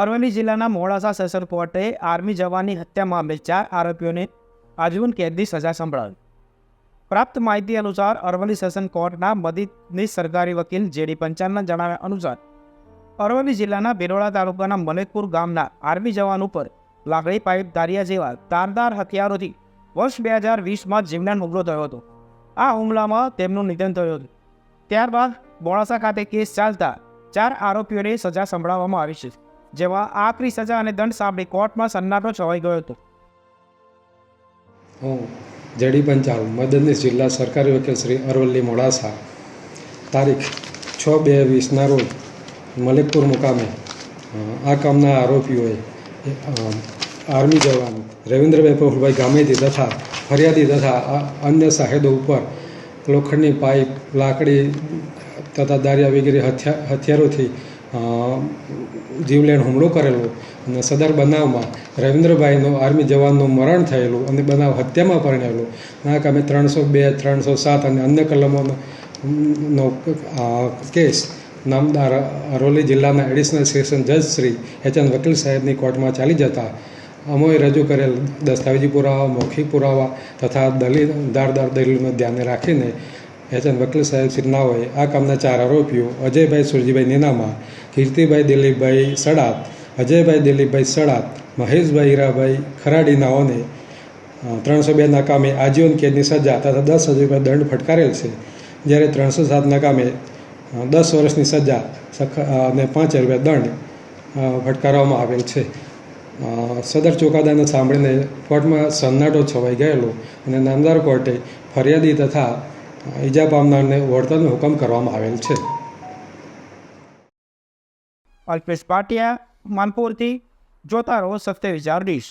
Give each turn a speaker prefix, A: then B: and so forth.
A: અરવલ્લી જિલ્લાના મોડાસા સેશન કોર્ટે આર્મી જવાનની હત્યા મામલે 4 આરોપીઓને આજીવન કેદની સજા સંભળાવી. પ્રાપ્ત માહિતી અનુસાર અરવલ્લી સેશન કોર્ટના મદદનીશ સરકારી વકીલ જેડી પંચાલના જણાવ્યા અનુસાર અરવલ્લી જિલ્લાના બિલોડા તાલુકાના મલેકપુર ગામના આર્મી જવાન ઉપર લાકડી પાઇપ દારિયા જેવા ધારદાર હથિયારોથી વર્ષ 2020માં જીવલેણ હુમલો થયો હતો. આ હુમલામાં તેમનું નિધન થયું હતું. ત્યારબાદ મોડાસા ખાતે કેસ ચાલતા 4 આરોપીઓને સજા સંભળાવવામાં આવી છે, જેમાં આખરી સજા અને દંડ સાંભળી કોર્ટમાં સન્નાટો છવાઈ ગયો હતો.
B: હું જેડી પંચાલ મદદનીશ જિલ્લા સરકારી વકીલ શ્રી અરવલ્લી મોડાસા તારીખ 6/2/20ના રોજ મલેકપુર મુકામે આ કામના આરોપીઓએ આર્મી જવાન રવિન્દ્રભાઈ પ્રફુલભાઈ ગામેતી તથા ફરિયાદી તથા અન્ય સાહેદો ઉપર લોખંડની પાઇપ, લાકડી તથા દારિયા વગેરે હથિયારોથી જીવલેણ હુમલો કરેલો અને સદર બનાવમાં રવિન્દ્રભાઈનું આર્મી જવાનનું મરણ થયેલું અને બનાવ હત્યામાં પરિણમેલું. આ કામે 302, 307 અને અન્ય કલમોનો કેસ નામદાર અરવલ્લી જિલ્લાના એડિશનલ સેશન જજ શ્રી એચ.એન. વકીલ સાહેબની કોર્ટમાં ચાલી જતા અમોએ રજૂ કરેલ દસ્તાવેજી પુરાવા, મૌખિક પુરાવા તથા ધારદાર દલીલોને ધ્યાને રાખીને એચ.એન. વકીલ સાહેબ શ્રી નાઓએ આ કામના 4 આરોપીઓ અજયભાઈ સુરજીભાઈ નીનામા, કીર્તિભાઈ દિલીપભાઈ સડાત, અજયભાઈ દિલીપભાઈ સડાત, મહેશભાઈ હીરાભાઈ ખરાડી નાઓને 302ના કામે આજીવન કેદની સજા તથા 10,000 રૂપિયા દંડ ફટકારેલ છે. જ્યારે 307ના કામે 10 વર્ષની સજા અને 5,000 રૂપિયા દંડ ફટકારવામાં આવેલ છે. સદર ચુકાદાને સાંભળીને કોર્ટમાં સન્નાટો છવાઈ ગયેલો અને નામદાર કોર્ટે ફરિયાદી તથા ઈજા પામનારને વળતરનો હુકમ કરવામાં આવેલ છે.
A: અલ્પેશ પાટિયા, માનપુરથી. જોતા રહો સત્ય વિચાર ડીશ.